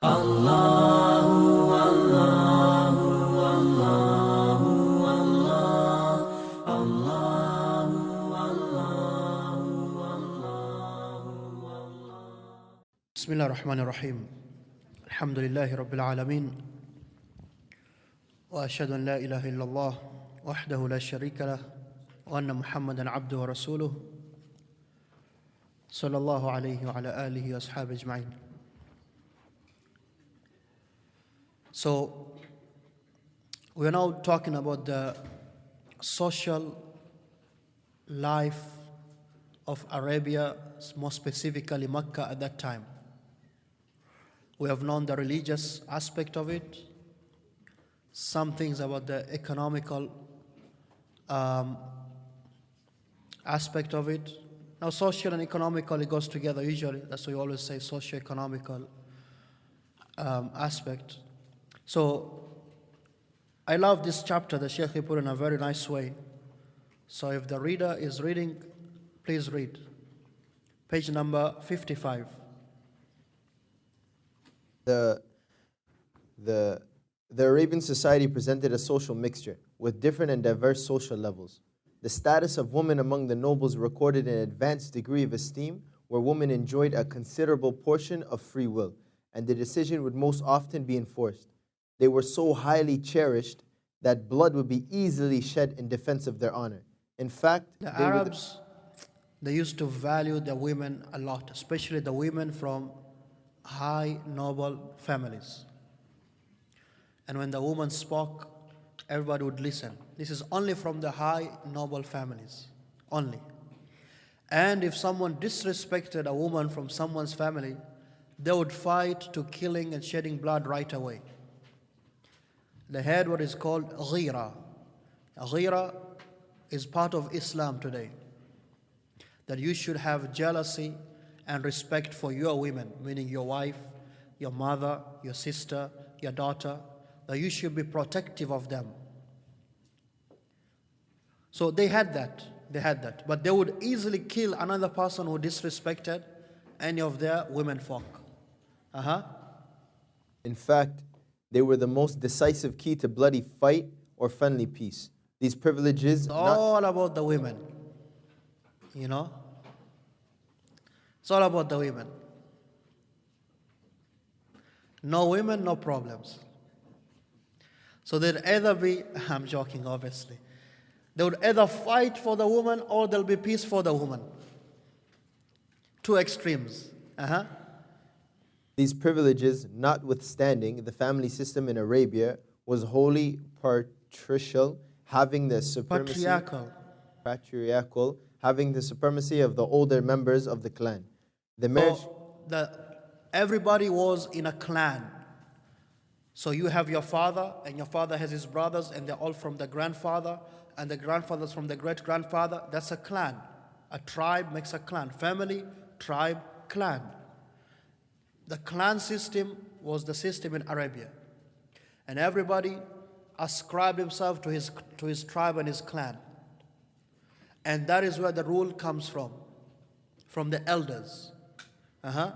Allahu, Allahu, Allahu, Allah, Allahu, Allahu, Allahu, Allah. Bismillah ar-Rahman ar-Rahim. Alhamdulillahi Rabbil Alameen. Wa ashhadu an la ilaha illallah wahdahu la sharika lah wa anna Muhammadan abduhu wa rasuluh sallallahu alayhi wa ala alihi wa ashabihi ajma'in. So, we are now talking about the social life of Arabia, more specifically Mecca at that time. We have known the religious aspect of it, some things about the economical aspect of it. Now, social and economical, it goes together usually. That's why we always say socio-economical aspect. So, I love this chapter that Shaykh put in a very nice way. So, if the reader is reading, please read. Page number 55. The Arabian society presented a social mixture with different and diverse social levels. The status of women among the nobles recorded an advanced degree of esteem where women enjoyed a considerable portion of free will, and the decision would most often be enforced. They were so highly cherished that blood would be easily shed in defense of their honor. In fact, the Arabs, they used to value the women a lot, especially the women from high noble families. And when the woman spoke, everybody would listen. This is only from the high noble families, only. And if someone disrespected a woman from someone's family, they would fight to killing and shedding blood right away. They had what is called ghira. Ghira is part of Islam today. That you should have jealousy and respect for your women, meaning your wife, your mother, your sister, your daughter, that you should be protective of them. So they had that. But they would easily kill another person who disrespected any of their women folk. In fact, they were the most decisive key to bloody fight or friendly peace. These privileges... It's all about the women. You know? It's all about the women. No women, no problems. So they'd either be... I'm joking, obviously. They would either fight for the woman or there'll be peace for the woman. Two extremes. These privileges, notwithstanding, the family system in Arabia was wholly patriarchal, having the supremacy of the older members of the clan. The marriage, everybody was in a clan. So you have your father, and your father has his brothers, and they're all from the grandfather, and the grandfather's from the great-grandfather. That's a clan. A tribe makes a clan. Family, tribe, clan. The clan system was the system in Arabia. And everybody ascribed himself to his tribe and his clan. And that is where the rule comes from the elders. The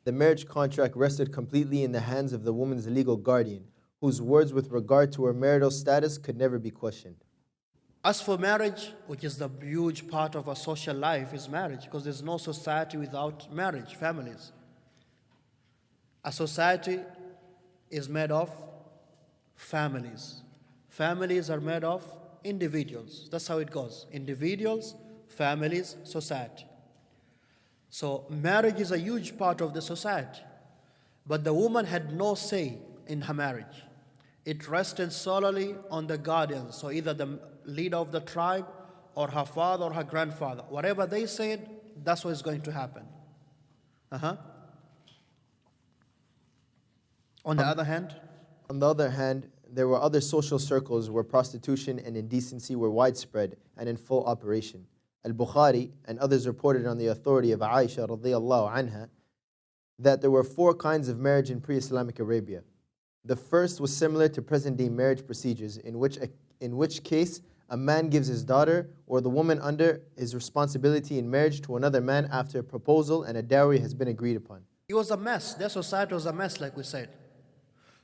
marriage contract rested completely in the hands of the woman's legal guardian, whose words with regard to her marital status could never be questioned. As for marriage, which is the huge part of our social life, is marriage, because there's no society without marriage, families. A society is made of families. Families are made of individuals. That's how it goes. Individuals, families, society. So marriage is a huge part of the society. But the woman had no say in her marriage. It rested solely on the guardians. So either the leader of the tribe or her father or her grandfather. Whatever they said, that's what is going to happen. On the other hand, there were other social circles where prostitution and indecency were widespread and in full operation. Al-Bukhari and others reported on the authority of Aisha radiyallahu anha that there were 4 kinds of marriage in pre-Islamic Arabia. The first was similar to present-day marriage procedures, in which case a man gives his daughter or the woman under his responsibility in marriage to another man after a proposal and a dowry has been agreed upon. It was a mess. Their society was a mess, like we said.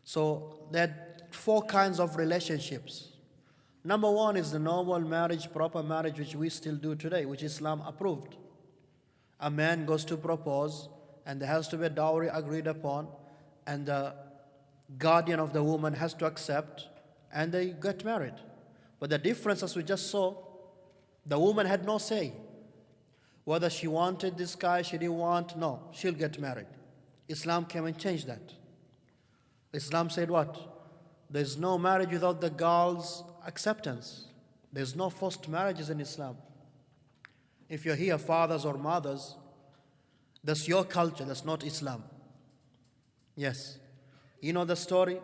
So there are four kinds of relationships. Number one is the normal marriage, proper marriage, which we still do today, which Islam approved. A man goes to propose, and there has to be a dowry agreed upon, and the guardian of the woman has to accept, and they get married. But the difference, as we just saw, the woman had no say. Whether she wanted this guy, she didn't want, no, she'll get married. Islam came and changed that. Islam said what? There's no marriage without the girl's acceptance. There's no forced marriages in Islam. If you're here, fathers or mothers, that's your culture, that's not Islam. Yes. You know the story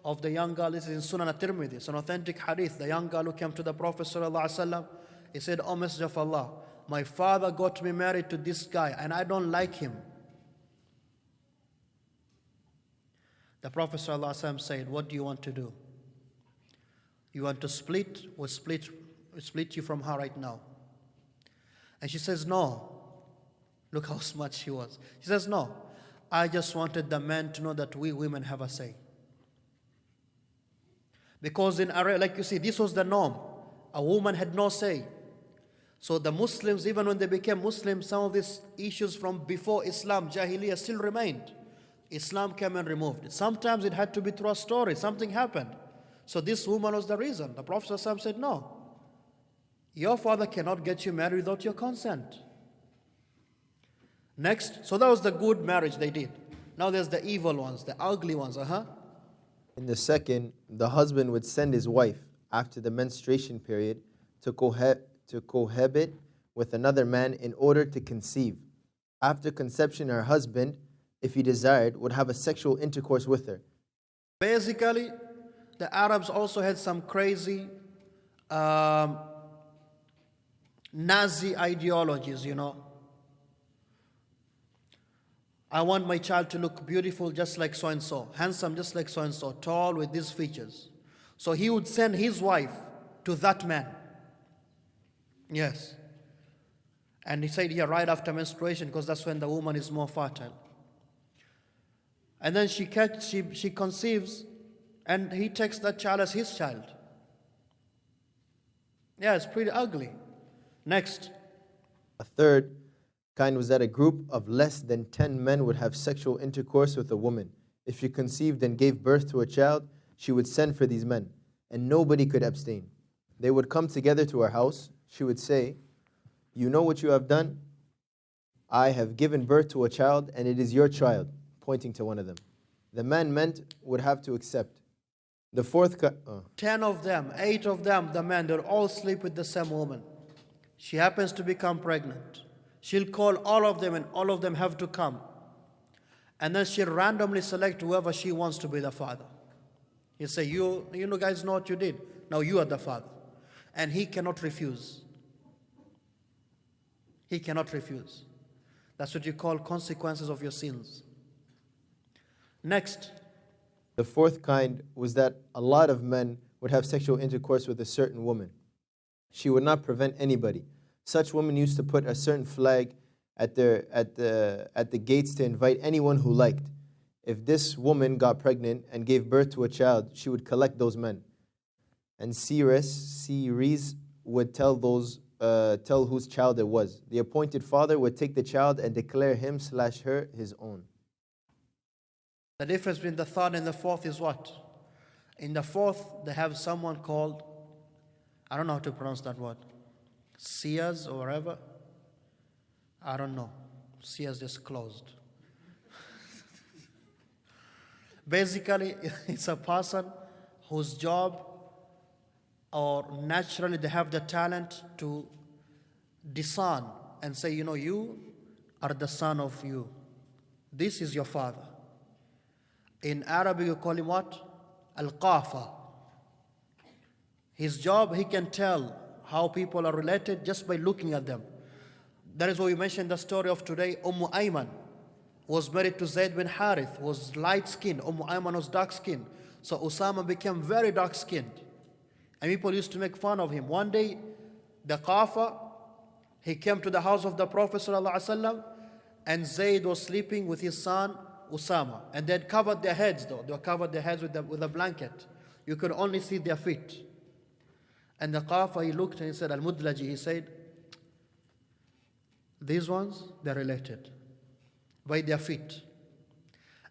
of the young girl, this is in Sunan at-Tirmidhi, it's an authentic hadith. The young girl who came to the Prophet ﷺ, he said, "O Messenger of Allah, my father got me married to this guy and I don't like him." The Prophet ﷺ said, "What do you want to do? You want to split? We'll split you from her right now." And she says, "No." Look how smart she was. She says, "No, I just wanted the men to know that we women have a say." Because in Arabia, like you see, this was the norm. A woman had no say. So the Muslims, even when they became Muslims, some of these issues from before Islam, Jahiliyyah, still remained. Islam came and removed it. Sometimes it had to be through a story. Something happened. So this woman was the reason. The Prophet ﷺ said, "No, your father cannot get you married without your consent." Next, so that was the good marriage they did. Now there's the evil ones, the ugly ones. In the second, the husband would send his wife after the menstruation period to cohabit with another man in order to conceive. After conception, her husband, if he desired, would have a sexual intercourse with her. Basically, the Arabs also had some crazy Nazi ideologies, you know. I want my child to look beautiful just like so-and-so, handsome just like so-and-so, tall with these features. So he would send his wife to that man. Yes. And he said here, right after menstruation, because that's when the woman is more fertile. And then she conceives, and he takes that child as his child. Yeah, it's pretty ugly. Next. A third kind was that a group of less than 10 men would have sexual intercourse with a woman. If she conceived and gave birth to a child, she would send for these men, and nobody could abstain. They would come together to her house. She would say, "You know what you have done? I have given birth to a child, and it is your child," pointing to one of them. The man meant would have to accept. The fourth 10 of them, 8 of them, the men, they'll all sleep with the same woman. She happens to become pregnant. She'll call all of them, and all of them have to come. And then she'll randomly select whoever she wants to be the father. He'll say, you guys know what you did. Now you are the father. And he cannot refuse. He cannot refuse. That's what you call consequences of your sins. Next. The fourth kind was that a lot of men would have sexual intercourse with a certain woman. She would not prevent anybody. Such women used to put a certain flag at the gates to invite anyone who liked. If this woman got pregnant and gave birth to a child, she would collect those men. And Seerahs would tell whose child it was. The appointed father would take the child and declare him/her his own. The difference between the third and the fourth is what? In the fourth, they have someone called, I don't know how to pronounce that word, Seers or whatever. I don't know. Seers just closed. Basically, it's a person whose job, or naturally they have the talent to discern and say, you are the son of you. This is your father. In Arabic, you call him what? Al-Qafa. His job, he can tell how people are related just by looking at them. That is why we mentioned the story of today. Ayman was married to Zayd bin Harith, was light-skinned. Ayman was dark-skinned. So Usama became very dark-skinned. And people used to make fun of him. One day, the Qafa, he came to the house of the Prophet ﷺ, and Zayd was sleeping with his son Usama. And they had covered their heads though. They were covered their heads with a blanket. You could only see their feet. And the Qafa, he looked and he said, Al-Mudlaji, he said, these ones, they're related by their feet.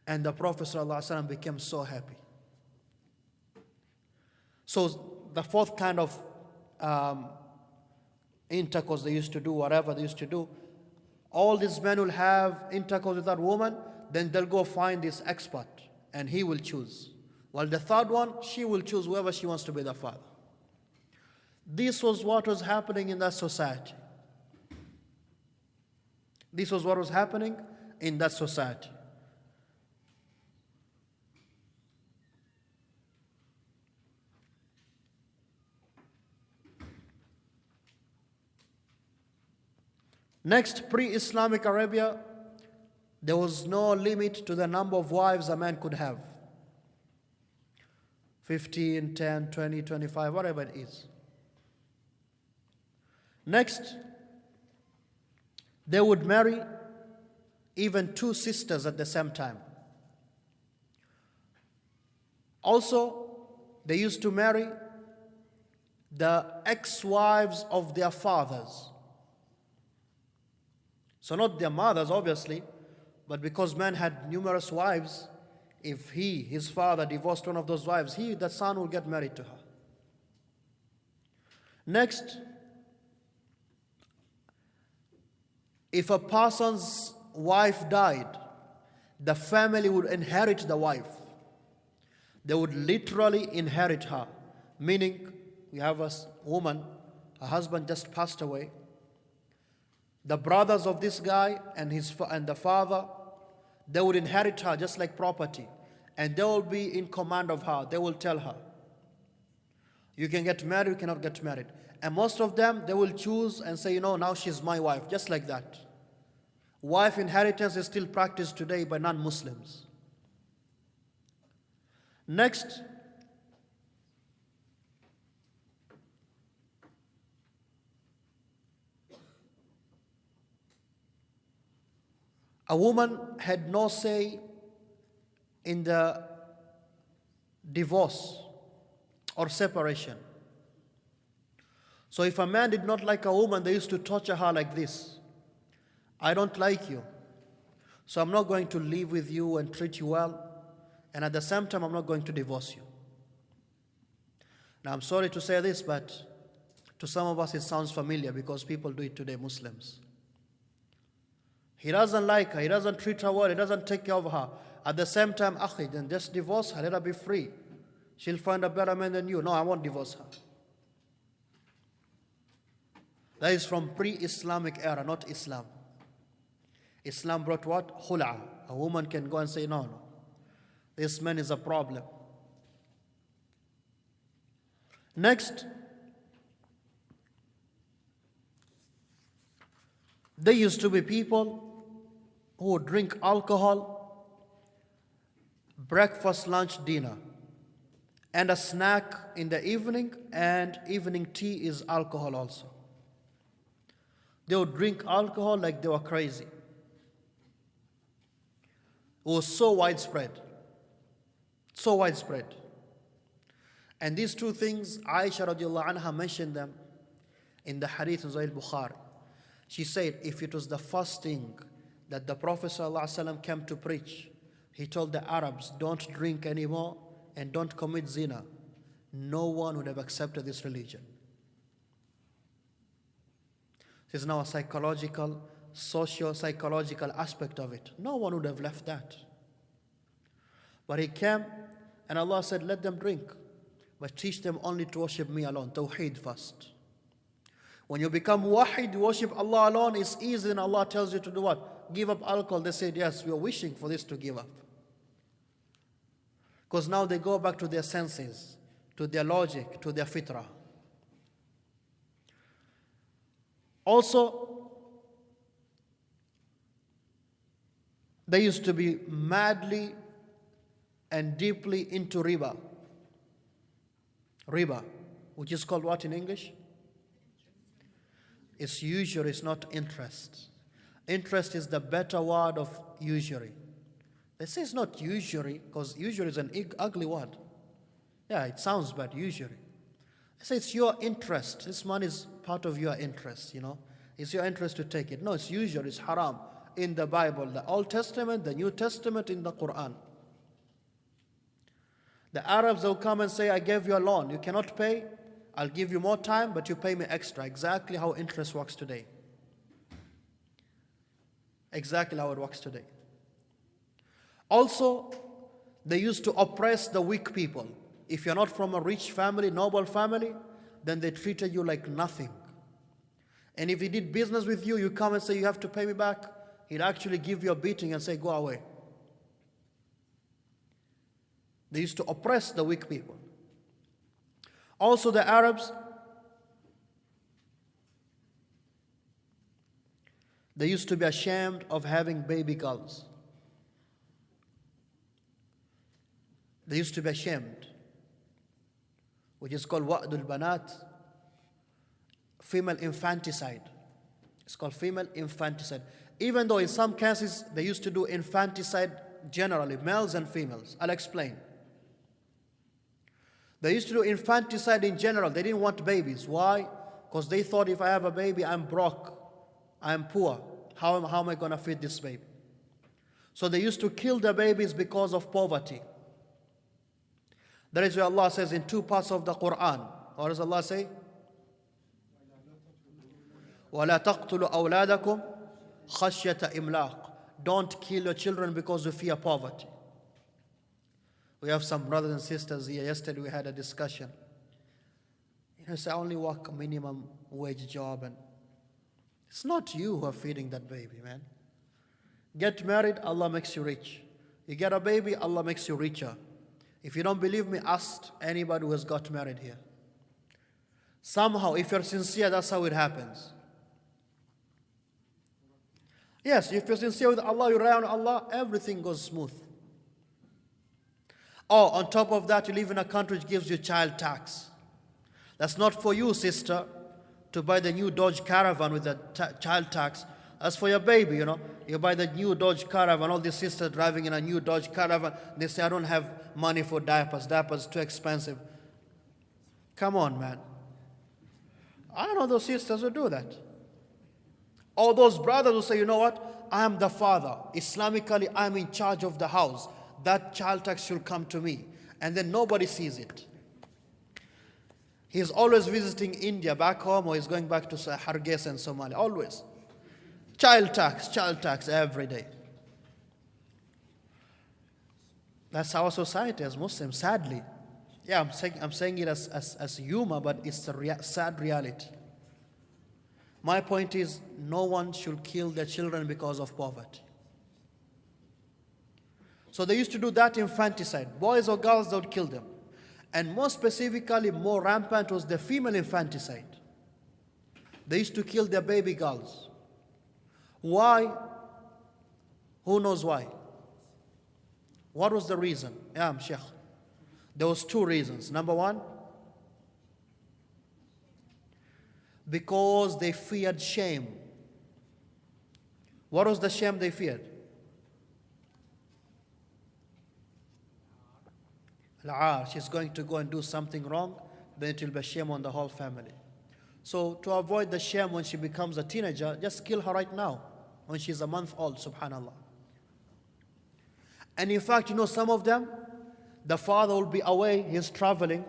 And the Prophet ﷺ became so happy. So the fourth kind of intercourse they used to do, whatever they used to do, all these men will have intercourse with that woman, then they'll go find this expert and he will choose. While the third one, she will choose whoever she wants to be the father. This was what was happening in that society. This was what was happening in that society. Next, pre-Islamic Arabia, there was no limit to the number of wives a man could have. 15, 10, 20, 25, whatever it is. Next, they would marry even two sisters at the same time. Also, they used to marry the ex-wives of their fathers. So not their mothers, obviously, but because man had numerous wives, if his father divorced one of those wives, the son will get married to her. Next, if a person's wife died, the family would inherit the wife. They would literally inherit her. Meaning, we have a woman, her husband just passed away. The brothers of this guy and the father, they would inherit her just like property. And they will be in command of her. They will tell her, you can get married, you cannot get married. And most of them, they will choose and say, now she's my wife, just like that. Wife inheritance is still practiced today by non-Muslims. Next, a woman had no say in the divorce or separation. So if a man did not like a woman, they used to torture her like this. I don't like you, so I'm not going to live with you and treat you well, and at the same time, I'm not going to divorce you. Now, I'm sorry to say this, but to some of us it sounds familiar because people do it today, Muslims. He doesn't like her, he doesn't treat her well, he doesn't take care of her. At the same time, then just divorce her, let her be free. She'll find a better man than you. No, I won't divorce her. That is from pre-Islamic era, not Islam. Islam brought what? Khul'a. A woman can go and say, no, this man is a problem. Next, there used to be people who would drink alcohol, breakfast, lunch, dinner, and a snack in the evening, and evening tea is alcohol also. They would drink alcohol like they were crazy. It was so widespread. So widespread. And these two things, Aisha radiallahu anha mentioned them in the hadith in Sahih Bukhari. She said, if it was the first thing that the Prophet ﷺ came to preach, he told the Arabs, don't drink anymore and don't commit zina, no one would have accepted this religion. This is now a psychological, socio-psychological aspect of it. No one would have left that. But he came and Allah said, let them drink, but teach them only to worship me alone, tawheed first. When you become wahid, you worship Allah alone, it's easy, and Allah tells you to do what? Give up alcohol. They said, yes, we are wishing for this to give up. Because now they go back to their senses, to their logic, to their fitrah. Also, they used to be madly and deeply into riba. Riba, which is called what in English? It's usury, it's not interest. Interest is the better word of usury. They say it's not usury because usury is an ugly word. Yeah, it sounds bad, usury. They say it's your interest. This money is part of your interest, It's your interest to take it. No, it's usury, it's haram. In the Bible, the Old Testament, the New Testament, in the Quran. The Arabs will come and say, I gave you a loan. You cannot pay. I'll give you more time, but you pay me extra. Exactly how interest works today. Exactly how it works today. Also, they used to oppress the weak people. If you're not from a rich family, noble family, then they treated you like nothing. And if he did business with you, you come and say, you have to pay me back. He'd actually give you a beating and say, go away. They used to oppress the weak people. Also the Arabs, they used to be ashamed of having baby girls. They used to be ashamed, which is called wa'dul banat, female infanticide. It's called female infanticide. Even though in some cases they used to do infanticide generally, males and females. I'll explain. They used to do infanticide in general. They didn't want babies. Why? Because they thought if I have a baby, I'm broke, I'm poor. How am I going to feed this baby? So they used to kill the babies because of poverty. That is why Allah says in two parts of the Quran. What does Allah say? وَلَا تَقْتُلُوا أَوْلَادَكُمْ خَشْيَةَ إِمْلَاقٍ. Don't kill your children because you fear poverty. We have some brothers and sisters here. Yesterday we had a discussion. Say, I only work a minimum wage job. And it's not you who are feeding that baby, man. Get married, Allah makes you rich. You get a baby, Allah makes you richer. If you don't believe me, ask anybody who has got married here. Somehow, if you're sincere, that's how it happens. Yes, if you're sincere with Allah, you rely on Allah, everything goes smooth. Oh, on top of that, you live in a country which gives you child tax. That's not for you, sister, to buy the new Dodge Caravan with the child tax. That's for your baby, You buy the new Dodge Caravan, all these sisters driving in a new Dodge Caravan. They say, I don't have money for diapers. Diapers too expensive. Come on, man. I know those sisters who do that. All those brothers who say, you know what? I am the father. Islamically, I am in charge of the house. That child tax should come to me. And then nobody sees it. He's always visiting India back home, or he's going back to Hargeisa and Somalia. Always. Child tax every day. That's our society as Muslims, sadly. Yeah, I'm saying it as humor, but it's a sad reality. My point is, no one should kill their children because of poverty. So they used to do that infanticide. Boys or girls, they would kill them. And more specifically, more rampant was the female infanticide. They used to kill their baby girls. Why? Who knows why? What was the reason? Yeah, Sheikh. There was two reasons. Number one, because they feared shame. What was the shame they feared? She's going to go and do something wrong, then it will be a shame on the whole family. So to avoid the shame when she becomes a teenager, just kill her right now, when she's a month old, subhanallah. And in fact, some of them, the father will be away, he's traveling,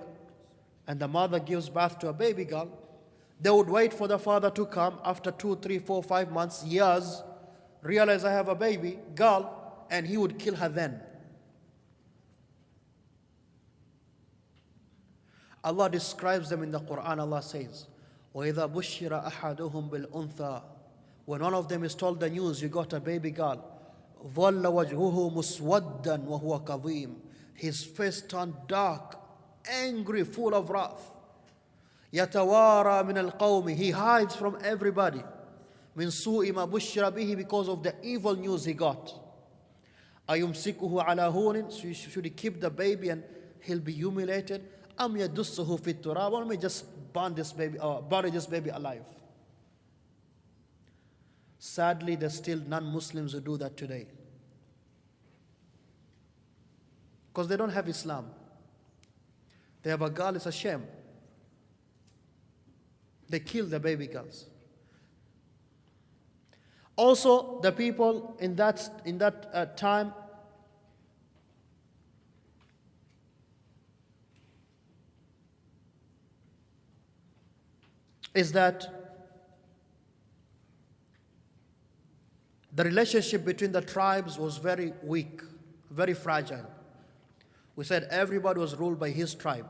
and the mother gives birth to a baby girl. They would wait for the father to come after 2, 3, 4, 5 months, years, realize I have a baby girl, and he would kill her then. Allah describes them in the Quran. Allah says, وَإِذَا بُشِّرَ أَحَدُهُمْ بِالْأُنْثَى. When one of them is told the news, you got a baby girl, ظَلَّ وَجْهُهُ مُسْوَدًّا وَهُوَ كَظِيمٌ. His face turned dark, angry, full of wrath. يَتَوَارَى مِنَ الْقَوْمِ. He hides from everybody. مِنْ سُوءِ مَا بُشِّرَ بِهِ. Because of the evil news he got. أَيُمْسِكُهُ عَلَى هُونٍ. Should he keep the baby and he'll be humiliated? أَمْ يَدُسُّهُ فِي التُّرَابِ. Or may just bury this baby alive. Sadly, there's still non-Muslims who do that today. Because they don't have Islam. They have a girl, it's a shame. They kill the baby girls. Also, the people in that time, is that the relationship between the tribes was very weak, very fragile. We said everybody was ruled by his tribe.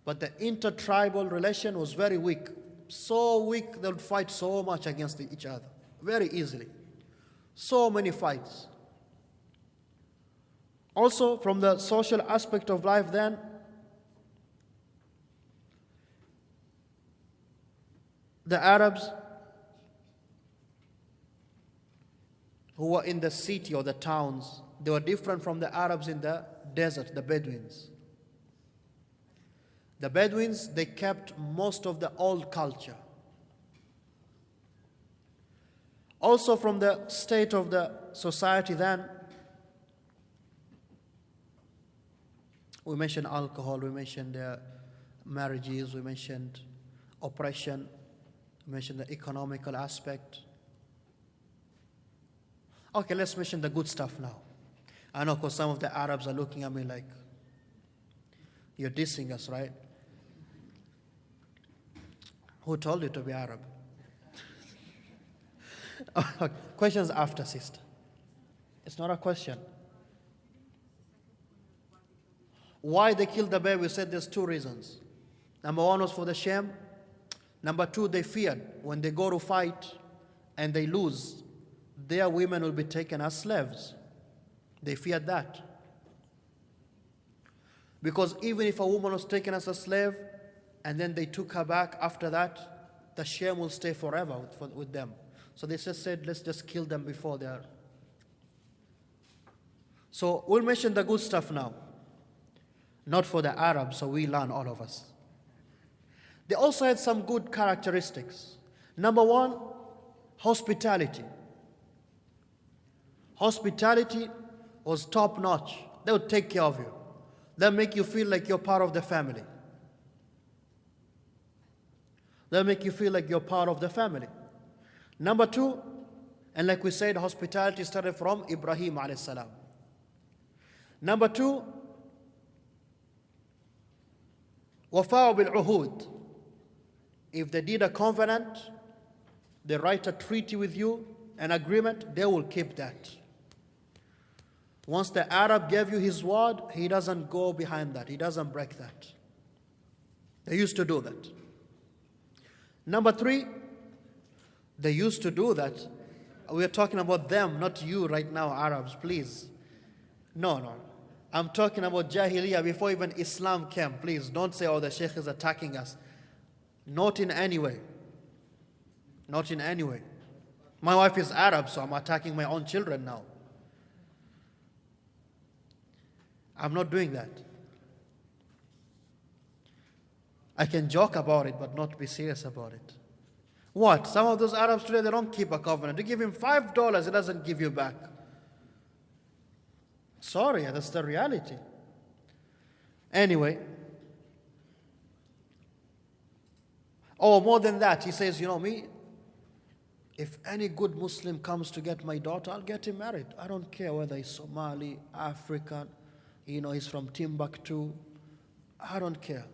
But the intertribal relation was very weak. So weak, they would fight so much against each other, very easily. So many fights. Also, from the social aspect of life then, the Arabs who were in the city or the towns, they were different from the Arabs in the desert, the Bedouins. The Bedouins, they kept most of the old culture. Also from the state of the society then, we mentioned alcohol, we mentioned marriages, we mentioned oppression, we mentioned the economical aspect. Okay, let's mention the good stuff now. I know because some of the Arabs are looking at me like, you're dissing us, right? Who told you to be Arab? Questions after, sister. It's not a question. Why they killed the baby? We said there's two reasons. Number one was for the shame. Number two, they feared when they go to fight and they lose, their women will be taken as slaves. They feared that. Because even if a woman was taken as a slave and then they took her back after that, the shame will stay forever with them. So they just said, let's just kill them before they are. So we'll mention the good stuff now. Not for the Arabs, so we learn, all of us. They also had some good characteristics. Number one, hospitality. Hospitality was top notch. They would take care of you. They'll make you feel like you're part of the family. They'll make you feel like you're part of the family. Number two, and like we said, hospitality started from Ibrahim alayhi salam. Number two, wafa'u bil-uhud. If they did a covenant, they write a treaty with you, an agreement, they will keep that. Once the Arab gave you his word, he doesn't go behind that. He doesn't break that. They used to do that. Number three, they used to do that. We are talking about them, not you right now, Arabs, please. No. I'm talking about Jahiliyyah before even Islam came. Please don't say, oh, the Shaykh is attacking us. Not in any way. Not in any way. My wife is Arab, so I'm attacking my own children now. I'm not doing that. I can joke about it, but not be serious about it. What? Some of those Arabs today, they don't keep a covenant. You give him $5, he doesn't give you back. Sorry, that's the reality. Anyway. Oh, more than that, he says, you know me, if any good Muslim comes to get my daughter, I'll get him married. I don't care whether he's Somali, African, he's from Timbuktu. I don't care.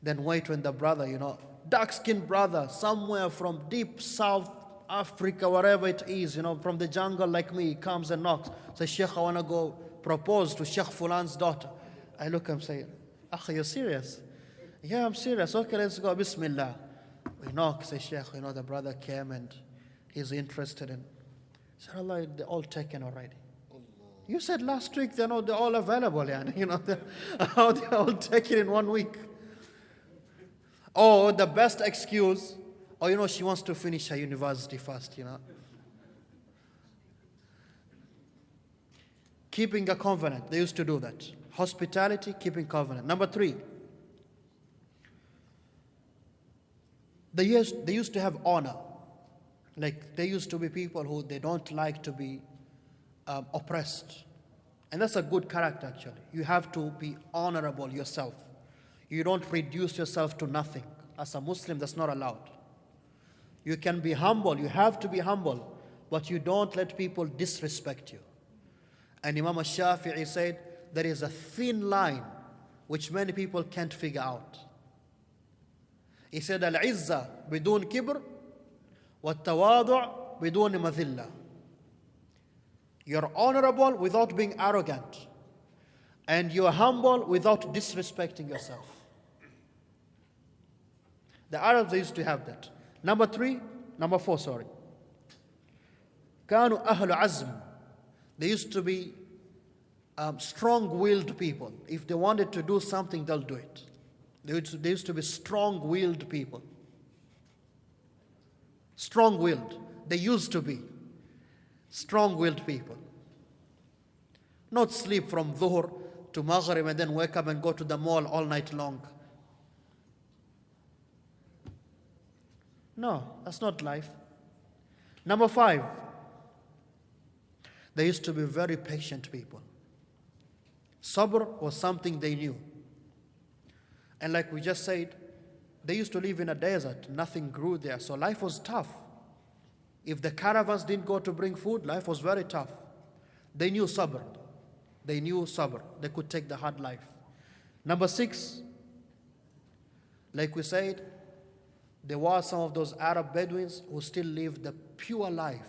Then wait when the brother, dark-skinned brother, somewhere from deep South Africa, wherever it is, from the jungle like me, comes and knocks. Says, Sheikh, I want to go propose to Sheikh Fulan's daughter. I look at him and say, Akh, you're serious? Yeah, I'm serious. Okay, let's go. Bismillah. We knock, say, Sheikh, the brother came and he's interested in. Said, Allah, they're all taken already. You said last week they're all available, they're all taken in 1 week. Oh, the best excuse, she wants to finish her university first, Keeping a covenant, they used to do that. Hospitality, keeping covenant. Number three, they used to have honor. Like there used to be people who they don't like to be oppressed. And that's a good character actually. You have to be honorable yourself. You don't reduce yourself to nothing. As a Muslim, that's not allowed. You can be humble, you have to be humble, but you don't let people disrespect you. And Imam al-Shafi'i said, there is a thin line which many people can't figure out. He said, al-izza bidun kibr, wa-tawadu' bidun madhilla. You're honorable without being arrogant. And you're humble without disrespecting yourself. The Arabs used to have that. Number four. كانوا أهل عزم. They used to be strong-willed people. If they wanted to do something, they'll do it. They used to be strong-willed people. Strong-willed. They used to be strong-willed people. Not sleep from Dhuhr to Maghrib and then wake up and go to the mall all night long. No, that's not life. Number 5, they used to be very patient people. Sabr was something they knew. And like we just said, they used to live in a desert. Nothing grew there, so life was tough. If the caravans didn't go to bring food, life was very tough. They knew sabr. They knew sabr. They could take the hard life. Number 6, like we said, there were some of those Arab Bedouins who still lived the pure life.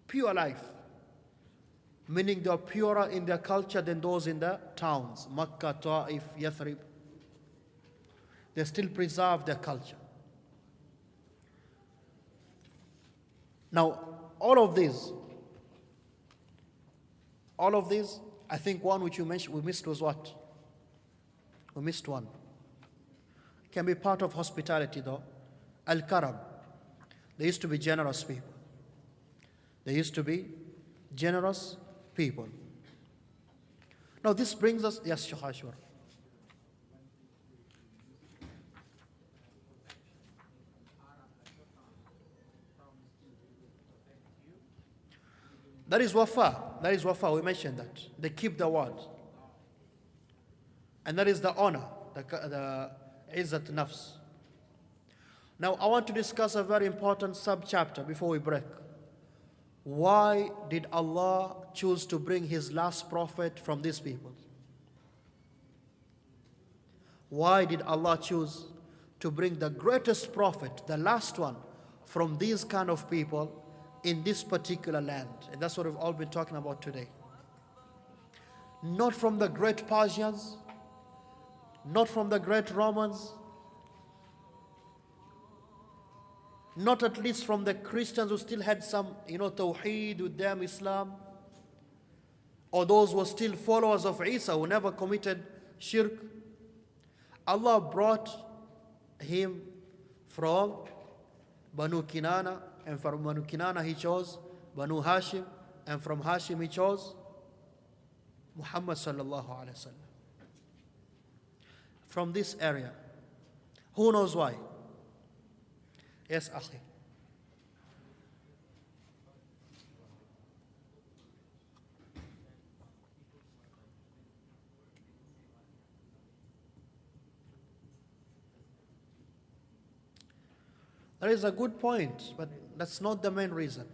Pure life. Meaning they are purer in their culture than those in the towns. Makkah, Ta'if, Yathrib. They still preserve their culture. Now, all of these, I think one which you mentioned, we missed was what? We missed one. It can be part of hospitality though. Al-Karam. They used to be generous people. They used to be generous people. Now this brings us, yes, Shaykh Ashwar. That is wafa. That is wafa. We mentioned that. They keep the word. And that is the honor, the izzat nafs. Now I want to discuss a very important sub-chapter before we break. Why did Allah choose to bring His last prophet from these people? Why did Allah choose to bring the greatest prophet, the last one, from these kind of people in this particular land? And that's what we've all been talking about today. Not from the great Persians, not from the great Romans, not at least from the Christians who still had some, Tawheed with them, Islam, or those who were still followers of Isa who never committed shirk. Allah brought him from Banu Kinana, and from Banu Kinana he chose Banu Hashim, and from Hashim he chose Muhammad sallallahu alaihi wasallam. From this area. Who knows why? Yes, Akhi. That is a good point, but that's not the main reason.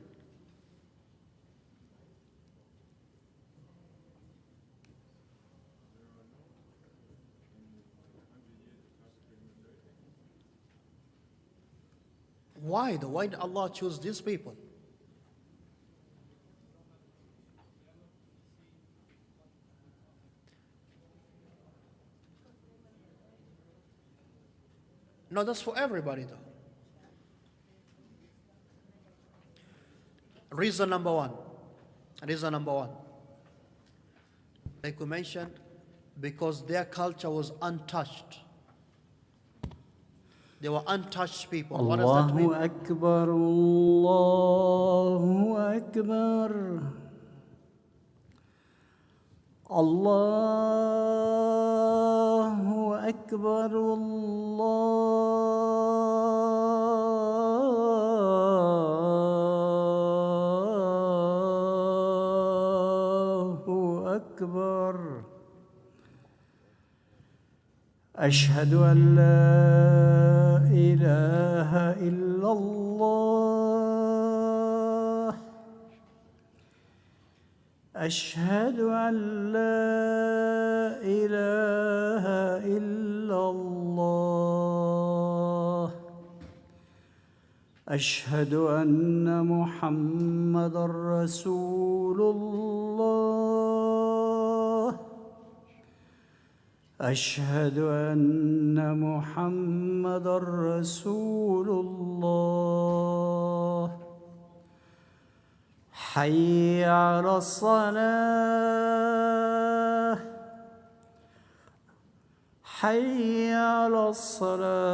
Why though? Why did Allah choose these people? No, that's for everybody though. Reason number one. Like we mentioned, because their culture was untouched. They were untouched people. What does that mean? Allahu Akbar, Allahu Akbar. Allahu Akbar, أكبر أشهد أن لا إله إلا الله أشهد أن لا إله إلا الله أشهد أن محمدًا رسول الله أشهد أن محمدًا رسول الله حي على الصلاة حي على الصلاة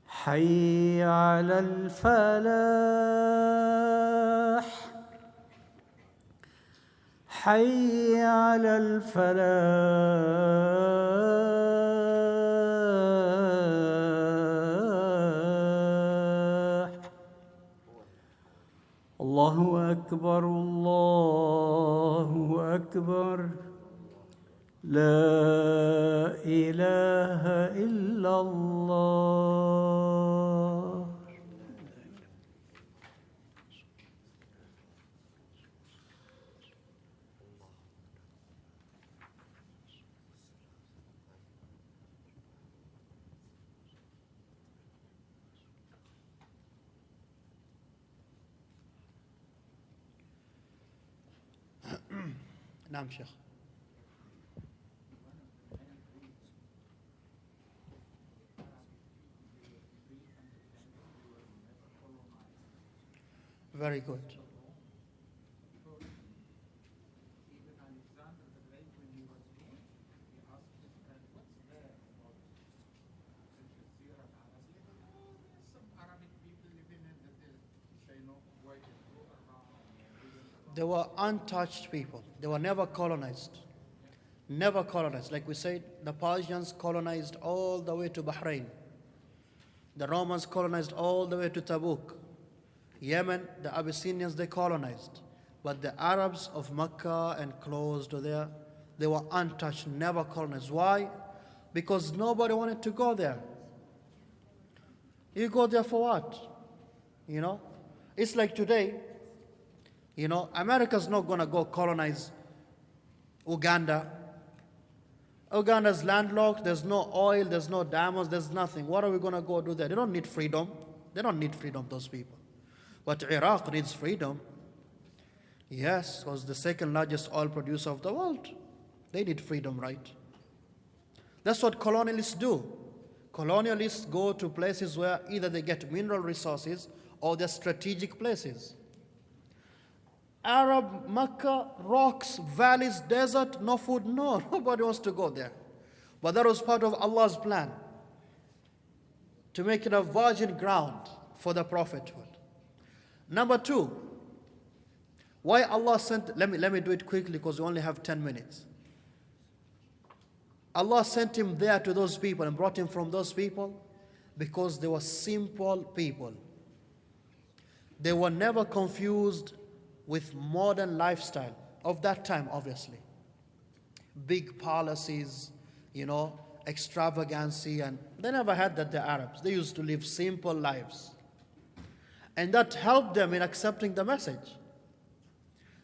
حي على الفلاح حي على الفلاح الله أكبر الله أكبر لا إله إلا الله نعم شيخ. Very good. They were untouched people. They were never colonized. Never colonized. Like we said, the Persians colonized all the way to Bahrain. The Romans colonized all the way to Tabuk. Yemen, the Abyssinians, they colonized. But the Arabs of Mecca and close to there, they were untouched, never colonized. Why? Because nobody wanted to go there. You go there for what? You know? It's like today, you know, America's not going to go colonize Uganda. Uganda's landlocked, there's no oil, there's no diamonds, there's nothing. What are we going to go do there? They don't need freedom. They don't need freedom, those people. But Iraq needs freedom. Yes, because the second largest oil producer of the world. They need freedom, right? That's what colonialists do. Colonialists go to places where either they get mineral resources or they're strategic places. Arab, Mecca, rocks, valleys, desert, no food, no, nobody wants to go there. But that was part of Allah's plan, to make it a virgin ground for the prophethood. Number two, why Allah sent, let me do it quickly because we only have 10 minutes. Allah sent him there to those people and brought him from those people because they were simple people. They were never confused with modern lifestyle of that time, obviously. Big palaces, you know, extravagancy, and they never had that, the Arabs. They used to live simple lives. And that helped them in accepting the message.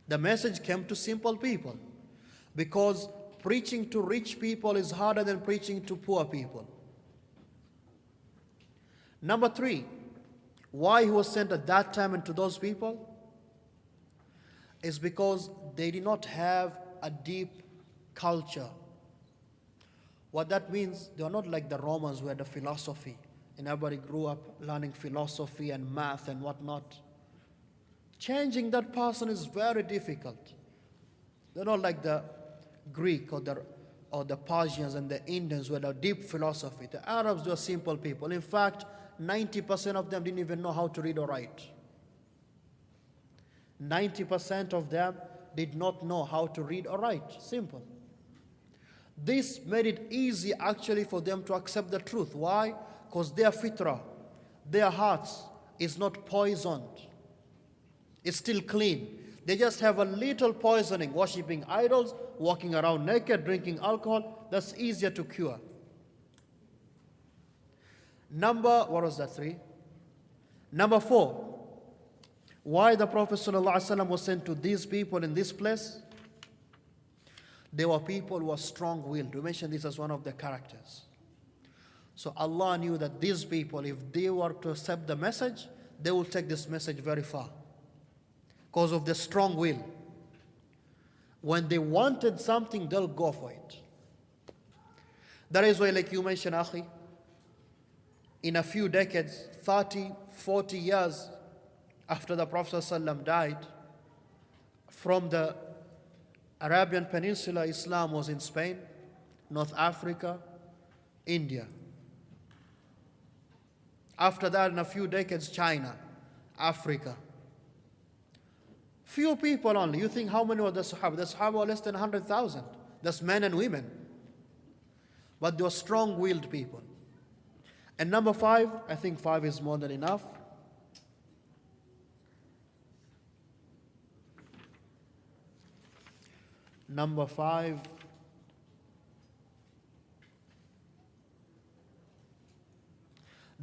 The message came to simple people because preaching to rich people is harder than preaching to poor people. Number three, why he was sent at that time and to those people is because they did not have a deep culture. What that means, they are not like the Romans who had the philosophy, and everybody grew up learning philosophy and math and whatnot. Changing that person is very difficult. They're not like the Greek or the Persians and the Indians who had a deep philosophy. The Arabs were simple people. In fact, 90% of them didn't even know how to read or write. 90% of them did not know how to read or write. Simple. This made it easy actually for them to accept the truth. Why? because their fitrah, their hearts is not poisoned. It's still clean. They just have a little poisoning, worshipping idols, walking around naked, drinking alcohol. That's easier to cure. What was that, 3? Number 4, why the Prophet ﷺ was sent to these people in this place? They were people who were strong-willed. We mentioned this as one of their characters. So Allah knew that these people, if they were to accept the message, they will take this message very far because of their strong will. When they wanted something, they'll go for it. That is why, like you mentioned, Akhi, in a few decades, 30, 40 years after the Prophet ﷺ died, from the Arabian Peninsula, Islam was in Spain, North Africa, India. After that, in a few decades, China, Africa. Few people only. You think how many were the Sahaba? The Sahaba were less than 100,000. That's men and women. But they were strong-willed people. And number 5, I think 5 is more than enough. Number 5,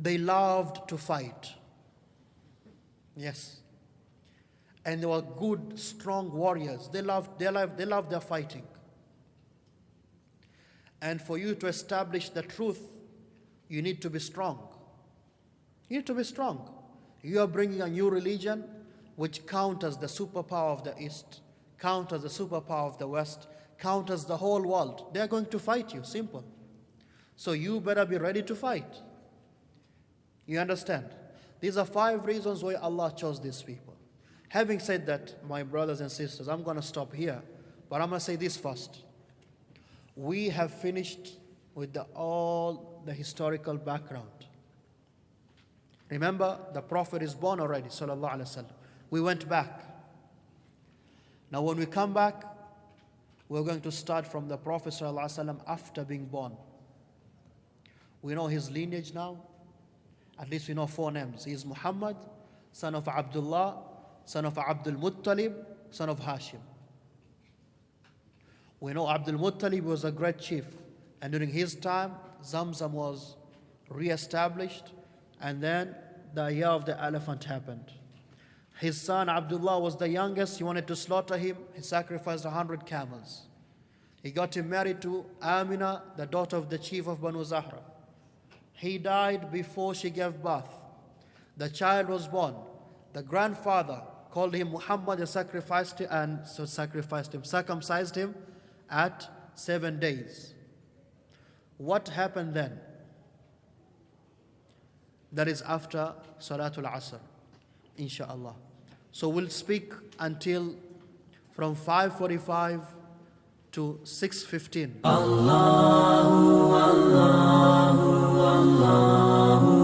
they loved to fight. Yes. And they were good, strong warriors. They loved their fighting. And for you to establish the truth, you need to be strong. You need to be strong. You are bringing a new religion which counters the superpower of the East, counters the superpower of the West, counters the whole world. They are going to fight you, simple. So you better be ready to fight. You understand? These are 5 reasons why Allah chose these people. Having said that, my brothers and sisters, I'm going to stop here, but I'm going to say this first. We have finished with all the historical background. Remember, the Prophet is born already, sallallahu alaihi wasallam. We went back. Now when we come back, we're going to start from the Prophet sallallahu alaihi wasallam after being born. We know his lineage now. At least we know 4 names. He is Muhammad, son of Abdullah, son of Abdul Muttalib, son of Hashim. We know Abdul Muttalib was a great chief, and during his time, Zamzam was re-established, and then the year of the elephant happened. His son Abdullah was the youngest. He wanted to slaughter him. He sacrificed 100 camels. He got him married to Amina, the daughter of the chief of Banu Zahra. He died before she gave birth. The child was born. The grandfather called him Muhammad and circumcised him at 7 days. What happened then? That is after Salatul Asr, inshaAllah. So we'll speak until from 5:45 to 6:15. Allahu, Allahu, Allahu.